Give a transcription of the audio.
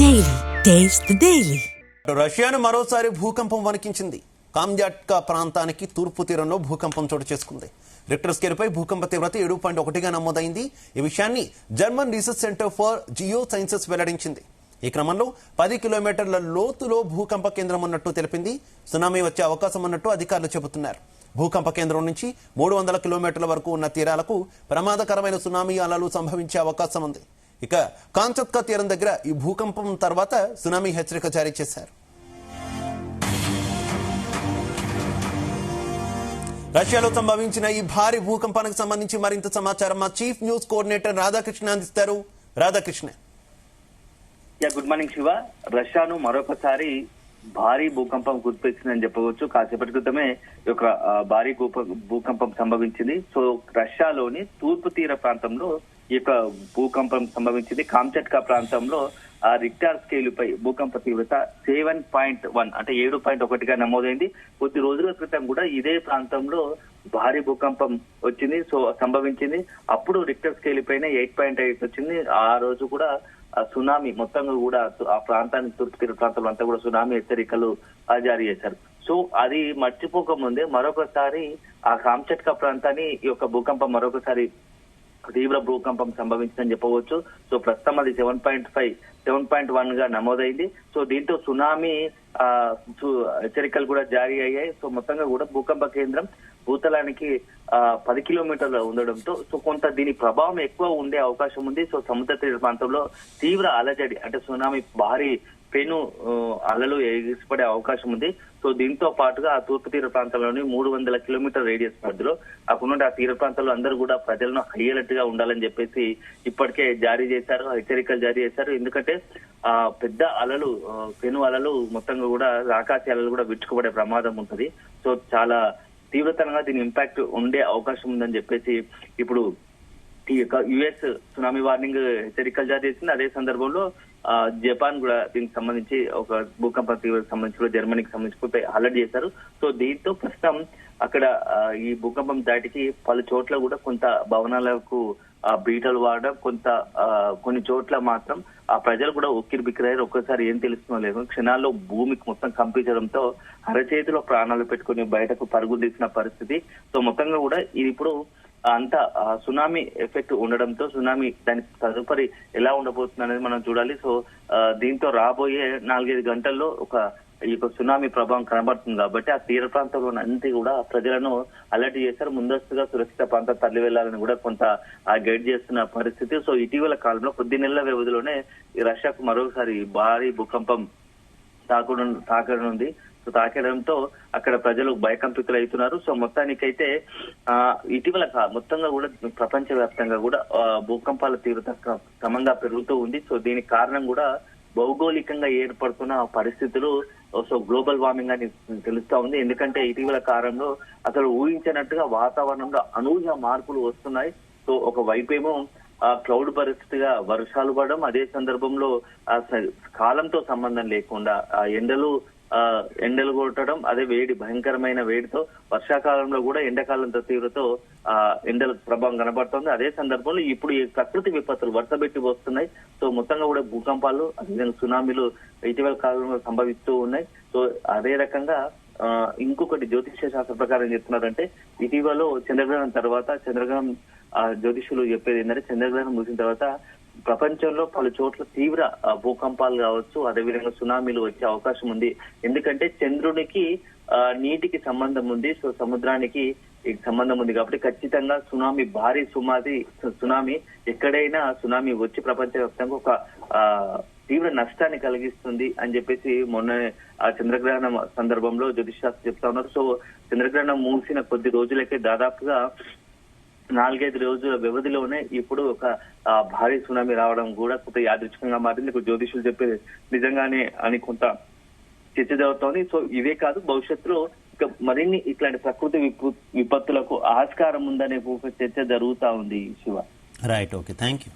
Daily. Taste the Daily. రష్యాను మరోసారి భూకంపం వణికించింది. కామ్చాట్కా ప్రాంతానికి తూర్పు తీరంలో భూకంపం చోటు చేసుకుంది. రిక్టర్ స్కేల్పై భూకంప తీవ్రత 7.1గా నమోదైంది. ఈ విషయాన్ని German research centre for geosciences వెల్లడించింది. ఈ క్రమంలో 10 కిలోమీటర్ల లోతులో భూకంప కేంద్రం ఉన్నట్టు తెలిపింది. సునామీ వచ్చే అవకాశం ఉన్నట్టు అధికారులు చెబుతున్నారు. భూకంప కేంద్రం నుంచి 300 కిలోమీటర్ల వరకు ఉన్న తీరాలకు ప్రమాదకరమైన సునామీ అలలు సంభవించే అవకాశం ఉంది. ఇక కామ్చాట్కా తీరం దగ్గర ఈ భూకంపం తర్వాత సునామీ హెచ్చరిక జారీ చేశారు. రష్యాలో సంభవించిన ఈ భారీ భూకంపానికి సంబంధించి మరింత సమాచారం మా చీఫ్ న్యూస్ కోఆర్డినేటర్ రాధాకృష్ణ అందిస్తారు. రాధాకృష్ణ. Good morning Shiva. రష్యాను మరొకసారి భారీ భూకంపం గుర్తించిందని చెప్పవచ్చు. కాసేపటి క్రితమే ఒక భారీ భూకంపం సంభవించింది. సో రష్యాలోని తూర్పు తీర ప్రాంతంలో ఈ యొక్క భూకంపం సంభవించింది. కామ్చాట్కా ప్రాంతంలో ఆ రిక్టర్ స్కేల్ పై భూకంప తీవ్రత 7.1 అంటే 7.1గా నమోదైంది. కొద్ది రోజుల క్రితం కూడా ఇదే ప్రాంతంలో భారీ భూకంపం వచ్చింది, సో సంభవించింది. అప్పుడు రిక్టర్ స్కేల్ పైన 8.8 వచ్చింది. ఆ రోజు కూడా సునామీ మొత్తంగా కూడా ఆ ప్రాంతానికి తూర్పు తీర ప్రాంతంలో అంతా కూడా సునామీ హెచ్చరికలు జారీ చేశారు. సో అది మర్చిపోకముందే మరొకసారి ఆ కామ్చాట్కా ప్రాంతాన్ని ఈ యొక్క భూకంపం మరొకసారి తీవ్ర భూకంపం సంభవించిందని చెప్పవచ్చు. సో ప్రస్తుతం అది 7.1గా నమోదైంది. సో దీంతో సునామీ హెచ్చరికలు కూడా జారీ అయ్యాయి. సో మొత్తంగా కూడా భూకంప కేంద్రం భూతలానికి 10 కిలోమీటర్లు ఉండడంతో సో కొంత దీని ప్రభావం ఎక్కువ ఉండే అవకాశం ఉంది. సో సముద్ర తీర ప్రాంతంలో తీవ్ర అలజడి అంటే సునామీ భారీ పెను అలలు ఎగిసిపడే అవకాశం ఉంది. సో దీంతో పాటుగా ఆ తూర్పు తీర ప్రాంతంలోని 300 కిలోమీటర్ రేడియస్ పరిధిలో అక్కడ ఆ తీర ప్రాంతంలో అందరూ కూడా ప్రజలను హై అలర్ట్ గా ఉండాలని చెప్పేసి ఇప్పటికే జారీ చేశారు, హెచ్చరికలు జారీ చేశారు. ఎందుకంటే పెద్ద అలలు పెను అలలు మొత్తంగా కూడా ఆకాశ అలలు కూడా విచ్చుకుపడే ప్రమాదం ఉంటుంది. సో చాలా తీవ్రతరంగా దీని ఇంపాక్ట్ ఉండే అవకాశం ఉందని చెప్పేసి ఇప్పుడు ఈ యొక్క యుఎస్ సునామీ వార్నింగ్ హెచ్చరికలు జారీ చేసింది. అదే సందర్భంలో జపాన్ కూడా దీనికి సంబంధించి ఒక భూకంప తీవ్రతకు సంబంధించి కూడా జర్మనీకి సంబంధించి అలర్ట్ చేశారు. సో దీంతో ప్రస్తుతం అక్కడ ఈ భూకంపం దాటికి పలు చోట్ల కూడా కొంత భవనాలకు బీటలు వాడడం, కొన్ని చోట్ల మాత్రం ఆ ప్రజలు కూడా ఉక్కిరి బిక్కిరయ్యారు. ఒక్కసారి ఏం తెలుస్తుందో లేదు, క్షణాల్లో భూమికి మొత్తం కంపించడంతో అరచేతిలో ప్రాణాలు పెట్టుకుని బయటకు పరుగు తీసిన పరిస్థితి. సో మొత్తంగా కూడా ఇది ఇప్పుడు అంతా సునామీ ఎఫెక్ట్ ఉండడంతో సునామీ దాని తదుపరి ఎలా ఉండబోతుంది అనేది మనం చూడాలి. సో దీంతో రాబోయే 4-5 గంటల్లో ఈ యొక్క సునామీ ప్రభావం కనబడుతుంది కాబట్టి ఆ తీర ప్రాంతంలో అన్ని కూడా ప్రజలను అలర్ట్ చేశారు. ముందస్తుగా సురక్షిత ప్రాంతం తరలి వెళ్లాలని కూడా కొంత గైడ్ చేస్తున్న పరిస్థితి. సో ఇటీవల కాలంలో కొద్ది నెలల వ్యవధిలోనే ఈ రష్యాకు మరోసారి భారీ భూకంపం తాకనుంది. సో తాకడంతో అక్కడ ప్రజలు భయకంపితులు అవుతున్నారు. సో మొత్తానికైతే ఇటీవల మొత్తంగా కూడా ప్రపంచ వ్యాప్తంగా కూడా భూకంపాల తీవ్రత క్రమంగా పెరుగుతూ ఉంది. సో దీనికి కారణం కూడా భౌగోళికంగా ఏర్పడుతున్న పరిస్థితులు. సో గ్లోబల్ వార్మింగ్ అని తెలుస్తా ఉంది. ఎందుకంటే ఇటీవల కాలంలో అసలు ఊహించినట్టుగా వాతావరణంలో అనూహ్య మార్పులు వస్తున్నాయి. సో ఒక వైపేమో క్లౌడ్ పరిస్థితిగా వర్షాలు పడడం, అదే సందర్భంలో కాలంతో సంబంధం లేకుండా ఎండలు కొట్టడం, అదే భయంకరమైన వేడితో వర్షాకాలంలో కూడా ఎండాకాలంతో తీవ్రతో ఎండల ప్రభావం కనబడుతుంది. అదే సందర్భంలో ఇప్పుడు ఈ ప్రకృతి విపత్తులు వరుసపెట్టి వస్తున్నాయి. సో మొత్తంగా కూడా భూకంపాలు, అదేవిధంగా సునామీలు ఇటీవల కాలంలో సంభవిస్తూ ఉన్నాయి. సో అదే రకంగా ఇంకొకటి జ్యోతిష్య శాస్త్ర ప్రకారం చెప్తున్నారంటే ఇటీవల చంద్రగ్రహణం తర్వాత జ్యోతిష్యులు చెప్పేది ఏంటంటే చంద్రగ్రహణం ముగిసిన తర్వాత ప్రపంచంలో పలు చోట్ల తీవ్ర భూకంపాలు కావచ్చు, అదేవిధంగా సునామీలు వచ్చే అవకాశం ఉంది. ఎందుకంటే చంద్రునికి నీటికి సంబంధం ఉంది, సో సముద్రానికి సంబంధం ఉంది కాబట్టి ఖచ్చితంగా భారీ సునామీ ఎక్కడైనా సునామీ వచ్చి ప్రపంచవ్యాప్తంగా ఒక తీవ్ర నష్టాన్ని కలిగిస్తుంది అని చెప్పేసి మొన్న ఆ చంద్రగ్రహణం సందర్భంలో జ్యోతిష్ శాస్త్రం చెప్తా ఉన్నారు. సో చంద్రగ్రహణం మూసిన కొద్ది రోజులకే దాదాపుగా 4-5 రోజుల వ్యవధిలోనే ఇప్పుడు ఒక భారీ సునామీ రావడం కూడా కొంత యాదృచ్ఛికంగా మారింది. ఇప్పుడు జ్యోతిషులు చెప్పేది నిజంగానే అని కొంత చర్చ జరుగుతోంది. సో ఇవే కాదు, భవిష్యత్తులో ఇక మరిన్ని ఇట్లాంటి ప్రకృతి విపత్తులకు ఆస్కారం ఉందనే ఒక చర్చ జరుగుతా ఉంది Shiva. Right, okay, thank you.